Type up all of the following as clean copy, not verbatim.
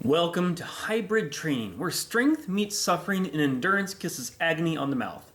Welcome to hybrid training, where strength meets suffering and endurance kisses agony on the mouth.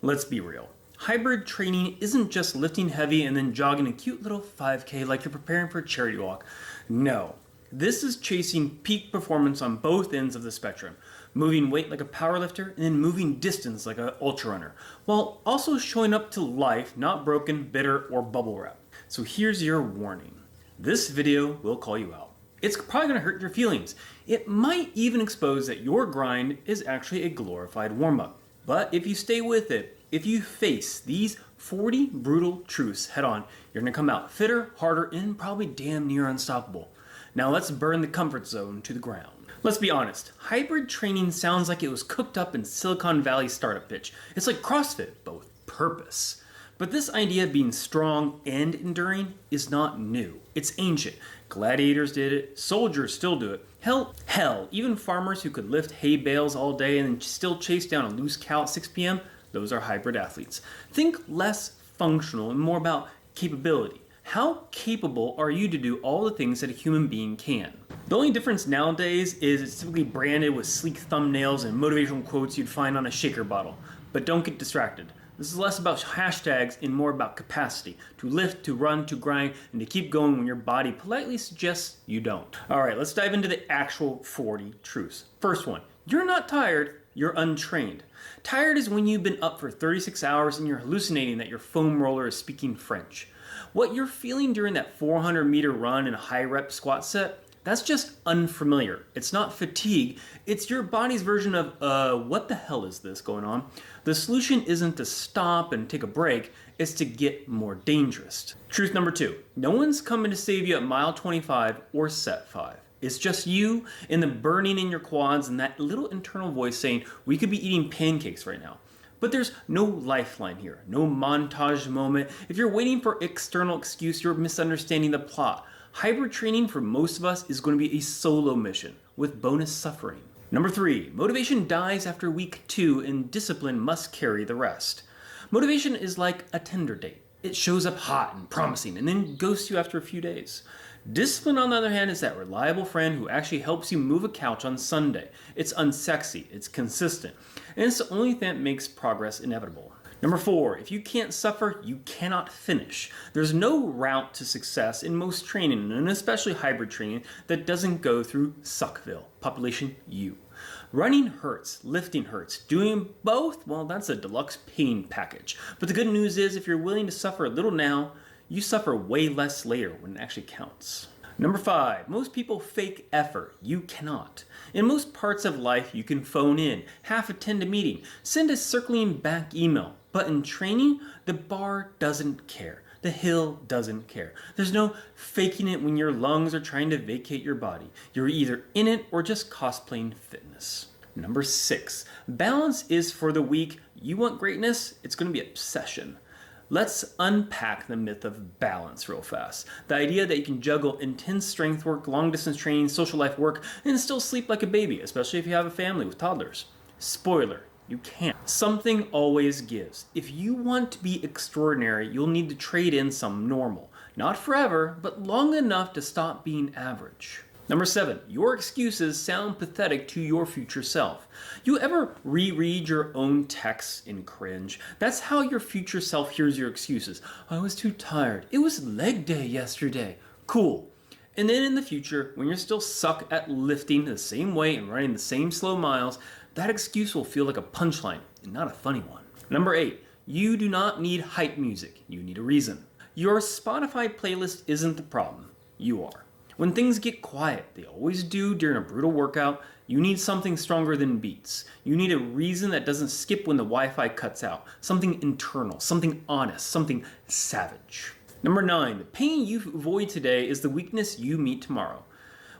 Let's be real. Hybrid training isn't just lifting heavy and then jogging a cute little 5K like you're preparing for a charity walk. No, this is chasing peak performance on both ends of the spectrum, moving weight like a powerlifter and then moving distance like an ultra runner, while also showing up to life not broken, bitter, or bubble wrap. So here's your warning. This video will call you out. It's probably going to hurt your feelings. It might even expose that your grind is actually a glorified warm-up. But if you stay with it, if you face these 40 brutal truths head on, you're going to come out fitter, harder, and probably damn near unstoppable. Now let's burn the comfort zone to the ground. Let's be honest, hybrid training sounds like it was cooked up in Silicon Valley startup pitch. It's like CrossFit, but with purpose. But this idea of being strong and enduring is not new. It's ancient. Gladiators did it, soldiers still do it. Hell, even farmers who could lift hay bales all day and still chase down a loose cow at 6 p.m., those are hybrid athletes. Think less functional and more about capability. How capable are you to do all the things that a human being can? The only difference nowadays is it's typically branded with sleek thumbnails and motivational quotes you'd find on a shaker bottle. But don't get distracted. This is less about hashtags and more about capacity to lift, to run, to grind, and to keep going when your body politely suggests you don't. All right, let's dive into the actual 40 truths. First one, you're not tired, you're untrained. Tired is when you've been up for 36 hours and you're hallucinating that your foam roller is speaking French. What you're feeling during that 400-meter run and a high rep squat set, that's just unfamiliar. It's not fatigue. It's your body's version of, what the hell is this going on? The solution isn't to stop and take a break. It's to get more dangerous. Truth number 2. No one's coming to save you at mile 25 or set 5. It's just you and the burning in your quads and that little internal voice saying, we could be eating pancakes right now. But there's no lifeline here, no montage moment. If you're waiting for external excuse, you're misunderstanding the plot. Hybrid training for most of us is going to be a solo mission with bonus suffering. Number 3, motivation dies after week 2 and discipline must carry the rest. Motivation is like a Tinder date. It shows up hot and promising and then ghosts you after a few days. Discipline, on the other hand, is that reliable friend who actually helps you move a couch on Sunday. It's unsexy, it's consistent, and it's the only thing that makes progress inevitable. Number 4, if you can't suffer, you cannot finish. There's no route to success in most training, and especially hybrid training, that doesn't go through Suckville, population U. Running hurts, lifting hurts, doing both, well, that's a deluxe pain package. But the good news is if you're willing to suffer a little now, you suffer way less later when it actually counts. Number 5, most people fake effort. You cannot. In most parts of life, you can phone in, half attend a meeting, send a circling back email. But in training, the bar doesn't care. The hill doesn't care. There's no faking it when your lungs are trying to vacate your body. You're either in it or just cosplaying fitness. Number 6, balance is for the weak. You want greatness? It's going to be obsession. Let's unpack the myth of balance real fast. The idea that you can juggle intense strength work, long distance training, social life work, and still sleep like a baby, especially if you have a family with toddlers. Spoiler, you can't. Something always gives. If you want to be extraordinary, you'll need to trade in some normal. Not forever, but long enough to stop being average. Number 7, your excuses sound pathetic to your future self. You ever reread your own texts and cringe? That's how your future self hears your excuses. I was too tired. It was leg day yesterday. Cool. And then in the future, when you're still suck at lifting the same weight and running the same slow miles, that excuse will feel like a punchline and not a funny one. Number 8, you do not need hype music. You need a reason. Your Spotify playlist isn't the problem. You are. When things get quiet, they always do during a brutal workout, you need something stronger than beats. You need a reason that doesn't skip when the Wi-Fi cuts out. Something internal, something honest, something savage. Number 9, the pain you avoid today is the weakness you meet tomorrow.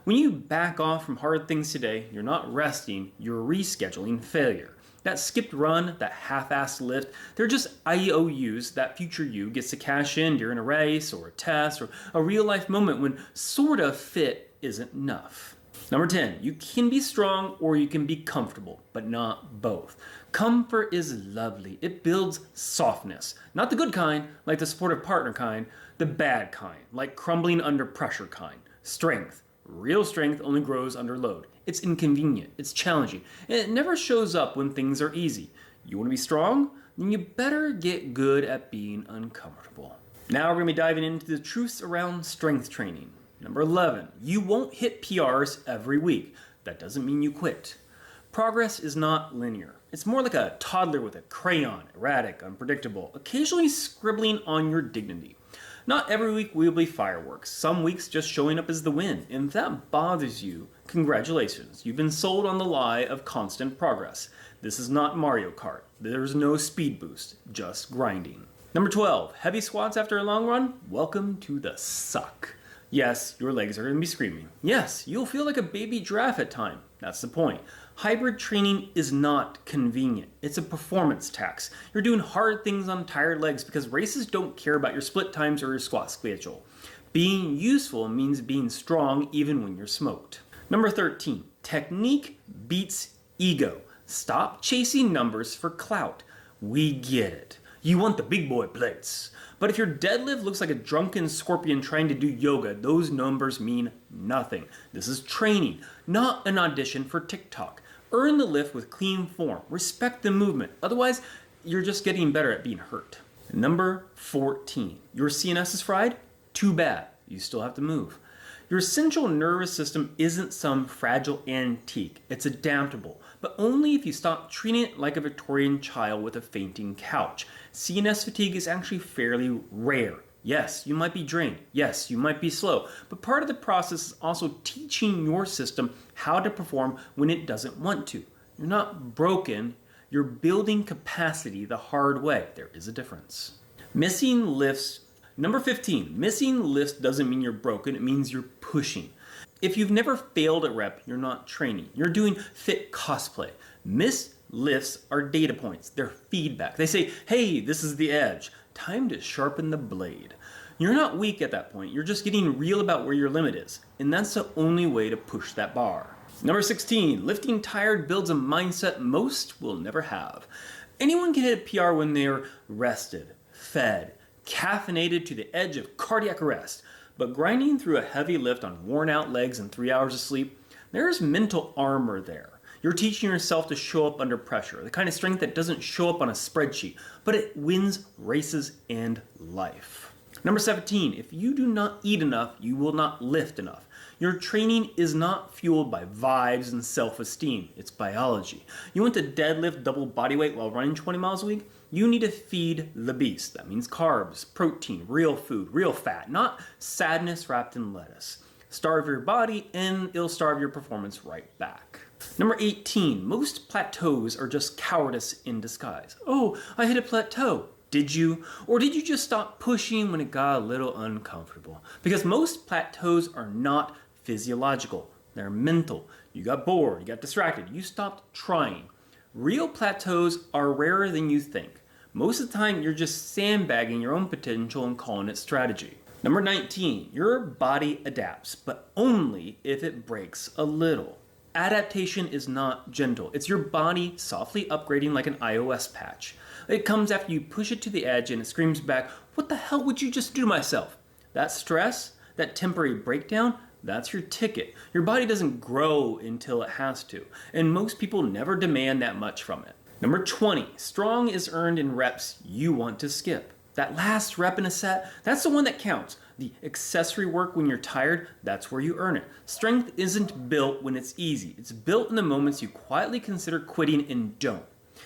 When you back off from hard things today, you're not resting, you're rescheduling failure. That skipped run, that half-assed lift, they're just IOUs that future you gets to cash in during a race or a test or a real-life moment when sort of fit isn't enough. Number 10, you can be strong or you can be comfortable, but not both. Comfort is lovely. It builds softness. Not the good kind, like the supportive partner kind, the bad kind, like crumbling under pressure kind. Strength, Real strength only grows under load. It's inconvenient, it's challenging, and it never shows up when things are easy. You want to be strong? Then you better get good at being uncomfortable. Now we're going to be diving into the truths around strength training. Number 11, you won't hit PRs every week. That doesn't mean you quit. Progress is not linear. It's more like a toddler with a crayon, erratic, unpredictable, occasionally scribbling on your dignity. Not every week will be fireworks. Some weeks just showing up as the win. And if that bothers you, congratulations. You've been sold on the lie of constant progress. This is not Mario Kart. There's no speed boost, just grinding. Number 12, heavy squats after a long run? Welcome to the suck. Yes, your legs are going to be screaming. Yes, you'll feel like a baby giraffe at times. That's the point. Hybrid training is not convenient. It's a performance tax. You're doing hard things on tired legs because races don't care about your split times or your squat schedule. Being useful means being strong even when you're smoked. Number 13, technique beats ego. Stop chasing numbers for clout. We get it. You want the big boy plates. But if your deadlift looks like a drunken scorpion trying to do yoga, those numbers mean nothing. This is training, not an audition for TikTok. Earn the lift with clean form. Respect the movement. Otherwise, you're just getting better at being hurt. Number 14, your CNS is fried? Too bad. You still have to move. Your central nervous system isn't some fragile antique. It's adaptable, but only if you stop treating it like a Victorian child with a fainting couch. CNS fatigue is actually fairly rare. Yes, you might be drained. Yes, you might be slow. But part of the process is also teaching your system how to perform when it doesn't want to. You're not broken. You're building capacity the hard way. There is a difference. Missing lifts. Number 15, missing lifts doesn't mean you're broken. It means you're pushing. If you've never failed a rep, you're not training. You're doing fit cosplay. Missed lifts are data points. They're feedback. They say, hey, this is the edge. Time to sharpen the blade. You're not weak at that point. You're just getting real about where your limit is. And that's the only way to push that bar. Number 16, lifting tired builds a mindset most will never have. Anyone can hit a PR when they're rested, fed, caffeinated to the edge of cardiac arrest. But grinding through a heavy lift on worn out legs and 3 hours of sleep, there's mental armor there. You're teaching yourself to show up under pressure, the kind of strength that doesn't show up on a spreadsheet, but it wins races and life. Number 17, if you do not eat enough, you will not lift enough. Your training is not fueled by vibes and self-esteem. It's biology. You want to deadlift double body weight while running 20 miles a week? You need to feed the beast. That means carbs, protein, real food, real fat, not sadness wrapped in lettuce. Starve your body and it'll starve your performance right back. Number 18, most plateaus are just cowardice in disguise. Oh, I hit a plateau. Did you? Or did you just stop pushing when it got a little uncomfortable? Because most plateaus are not physiological. They're mental. You got bored, you got distracted, you stopped trying. Real plateaus are rarer than you think. Most of the time, you're just sandbagging your own potential and calling it strategy. Number 19, your body adapts, but only if it breaks a little. Adaptation is not gentle. It's your body softly upgrading like an iOS patch. It comes after you push it to the edge and it screams back, what the hell would you just do to myself? That stress, that temporary breakdown, that's your ticket. Your body doesn't grow until it has to, and most people never demand that much from it. Number 20, strong is earned in reps you want to skip. That last rep in a set, that's the one that counts. The accessory work when you're tired, that's where you earn it. Strength isn't built when it's easy. It's built in the moments you quietly consider quitting and don't.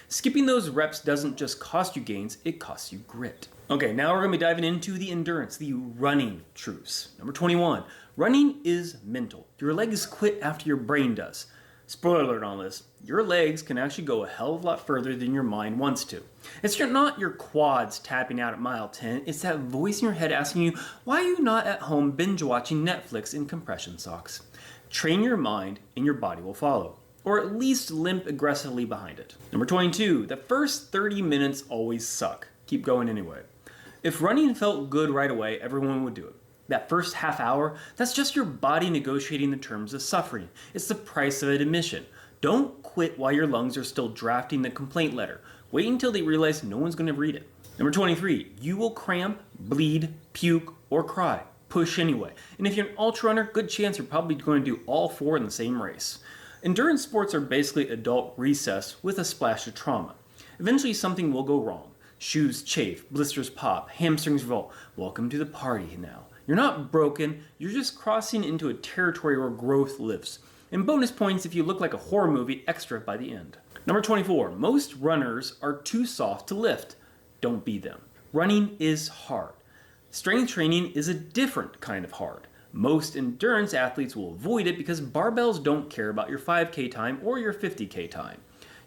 Skipping those reps doesn't just cost you gains, it costs you grit. Okay, now we're going to be diving into the endurance, the running truths. Number 21, running is mental. Your legs quit after your brain does. Spoiler alert on this, your legs can actually go a hell of a lot further than your mind wants to. It's not your quads tapping out at mile 10, it's that voice in your head asking you, why are you not at home binge watching Netflix in compression socks? Train your mind and your body will follow, or at least limp aggressively behind it. Number 22, the first 30 minutes always suck. Keep going anyway. If running felt good right away, everyone would do it. That first half hour, that's just your body negotiating the terms of suffering. It's the price of admission. Don't quit while your lungs are still drafting the complaint letter. Wait until they realize no one's going to read it. Number 23, you will cramp, bleed, puke, or cry. push anyway. And if you're an ultra runner, good chance you're probably going to do all 4 in the same race. Endurance sports are basically adult recess with a splash of trauma. Eventually something will go wrong. Shoes chafe, blisters pop, hamstrings revolt. Welcome to the party now. You're not broken, you're just crossing into a territory where growth lives. And bonus points if you look like a horror movie extra by the end. Number 24, most runners are too soft to lift. Don't be them. Running is hard. Strength training is a different kind of hard. Most endurance athletes will avoid it because barbells don't care about your 5K time or your 50K time.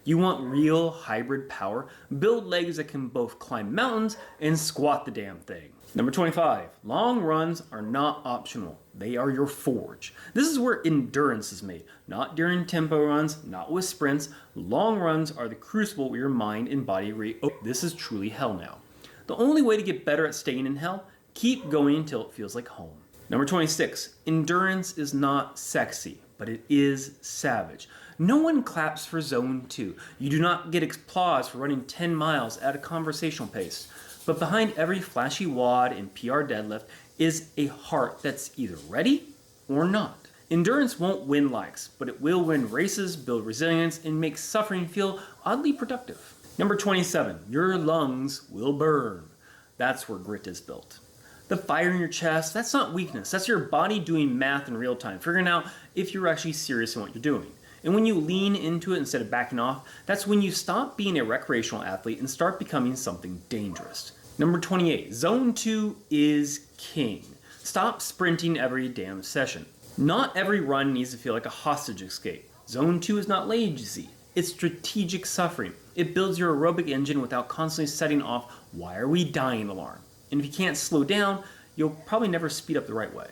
You want real hybrid power, build legs that can both climb mountains and squat the damn thing. Number 25, long runs are not optional. They are your forge. This is where endurance is made, not during tempo runs, not with sprints. Long runs are the crucible where your mind and body this is truly hell now. The only way to get better at staying in hell, keep going until it feels like home. Number 26, endurance is not sexy, but it is savage. No one claps for zone 2. You do not get applause for running 10 miles at a conversational pace. But behind every flashy WOD and PR deadlift is a heart that's either ready or not. Endurance won't win likes, but it will win races, build resilience, and make suffering feel oddly productive. Number 27, your lungs will burn. That's where grit is built. The fire in your chest, that's not weakness. That's your body doing math in real time, figuring out if you're actually serious in what you're doing. And when you lean into it instead of backing off, that's when you stop being a recreational athlete and start becoming something dangerous. Number 28, zone 2 is king. Stop sprinting every damn session. Not every run needs to feel like a hostage escape. Zone 2 is not lazy. It's strategic suffering. It builds your aerobic engine without constantly setting off "why are we dying" alarm. And if you can't slow down, you'll probably never speed up the right way.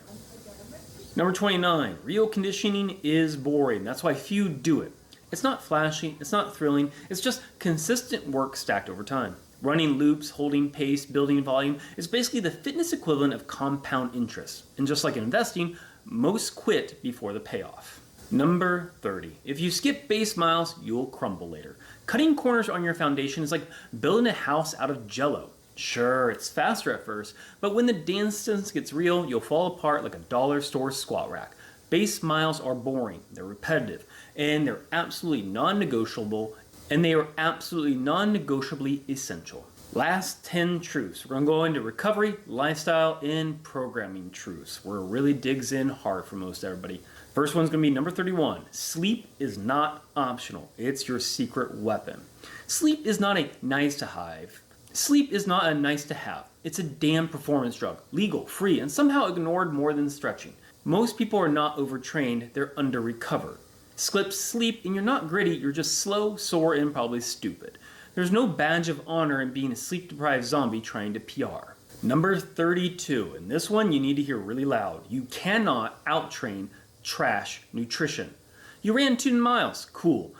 Number 29, real conditioning is boring. That's why few do it. It's not flashy, it's not thrilling, it's just consistent work stacked over time. Running loops, holding pace, building volume is basically the fitness equivalent of compound interest. And just like investing, most quit before the payoff. Number 30, if you skip base miles, you'll crumble later. Cutting corners on your foundation is like building a house out of jello. Sure, it's faster at first, but when the distance gets real, you'll fall apart like a dollar store squat rack. Base miles are boring, they're repetitive, and they're absolutely non-negotiable, and they are absolutely non-negotiably essential. Last 10 truths. We're going to go into recovery, lifestyle, and programming truths, where it really digs in hard for most everybody. First one's going to be number 31. Sleep is not optional. It's your secret weapon. Sleep is not a nice to have. Sleep is not a nice to have. It's a damn performance drug, legal, free, and somehow ignored more than stretching. Most people are not overtrained, they're under-recovered. Skip sleep and you're not gritty, you're just slow, sore, and probably stupid. There's no badge of honor in being a sleep-deprived zombie trying to PR. Number 32, and this one you need to hear really loud. You cannot out-train trash nutrition. You ran 2 miles, cool.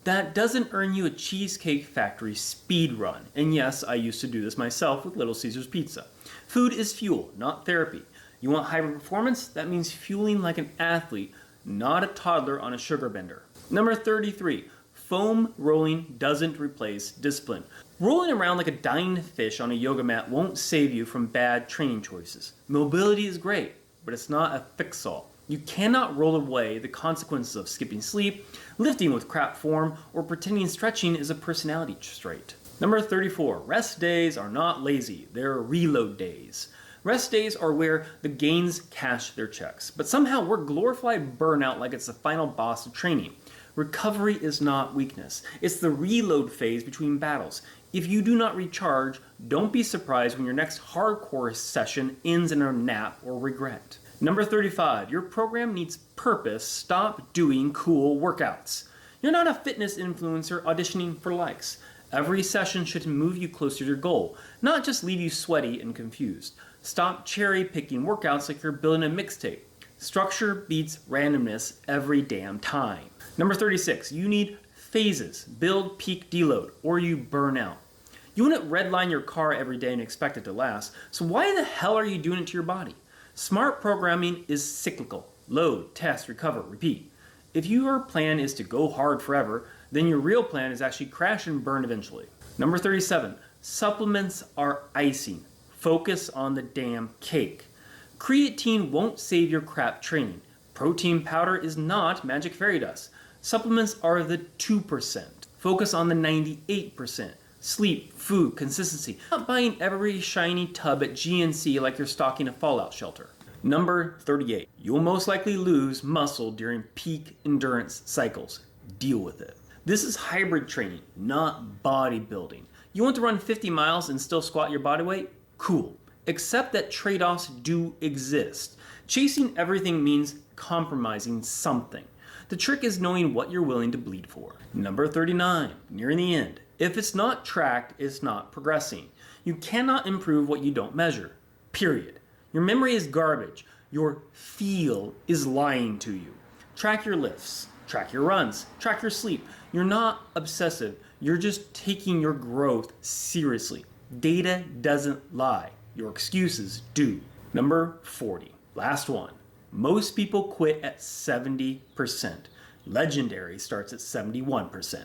That doesn't earn you a Cheesecake Factory speed run. And yes, I used to do this myself with Little Caesars Pizza. Food is fuel, not therapy. You want high performance? That means fueling like an athlete, not a toddler on a sugar bender. Number 33, foam rolling doesn't replace discipline. Rolling around like a dying fish on a yoga mat won't save you from bad training choices. Mobility is great, but it's not a fix-all. You cannot roll away the consequences of skipping sleep, lifting with crap form, or pretending stretching is a personality trait. Number 34, rest days are not lazy, they're reload days. Rest days are where the gains cash their checks, but somehow we're glorified burnout like it's the final boss of training. Recovery is not weakness, it's the reload phase between battles. If you do not recharge, don't be surprised when your next hardcore session ends in a nap or regret. Number 35, your program needs purpose. Stop doing cool workouts. You're not a fitness influencer auditioning for likes. Every session should move you closer to your goal, not just leave you sweaty and confused. Stop cherry picking workouts like you're building a mixtape. Structure beats randomness every damn time. Number 36, you need phases. Build, peak, deload, or you burn out. You wouldn't redline your car every day and expect it to last, so why the hell are you doing it to your body? Smart programming is cyclical. Load, test, recover, repeat. If your plan is to go hard forever, then your real plan is actually crash and burn eventually. Number 37, supplements are icing. Focus on the damn cake. Creatine won't save your crap training. Protein powder is not magic fairy dust. Supplements are the 2%. Focus on the 98%. Sleep, food, consistency. Not buying every shiny tub at GNC like you're stocking a fallout shelter. Number 38. You'll most likely lose muscle during peak endurance cycles. Deal with it. This is hybrid training, not bodybuilding. You want to run 50 miles and still squat your body weight? Cool. Except that trade-offs do exist. Chasing everything means compromising something. The trick is knowing what you're willing to bleed for. Number 39. Nearing the end. If it's not tracked, it's not progressing. You cannot improve what you don't measure. Period. Your memory is garbage. Your feel is lying to you. Track your lifts. Track your runs. Track your sleep. You're not obsessive. You're just taking your growth seriously. Data doesn't lie. Your excuses do. Number 40. Last one. Most people quit at 70%. Legendary starts at 71%.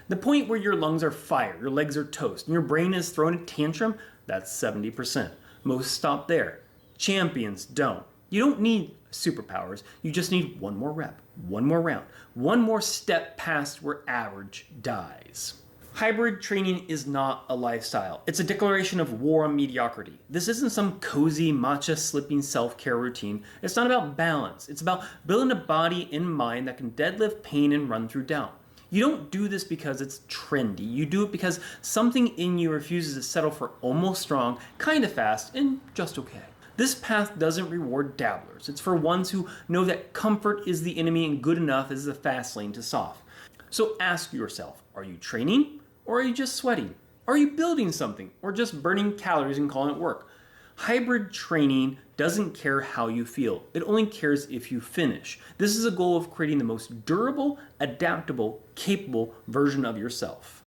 The point where your lungs are fire, your legs are toast, and your brain is throwing a tantrum, that's 70%. Most stop there. Champions don't. You don't need superpowers. You just need one more rep, one more round, one more step past where average dies. Hybrid training is not a lifestyle. It's a declaration of war on mediocrity. This isn't some cozy, matcha slipping self-care routine. It's not about balance. It's about building a body and mind that can deadlift pain and run through doubt. You don't do this because it's trendy. You do it because something in you refuses to settle for almost strong, kind of fast, and just okay. This path doesn't reward dabblers. It's for ones who know that comfort is the enemy and good enough is the fast lane to soft. So ask yourself, are you training or are you just sweating? Are you building something or just burning calories and calling it work? Hybrid training doesn't care how you feel. It only cares if you finish. This is a goal of creating the most durable, adaptable, capable version of yourself.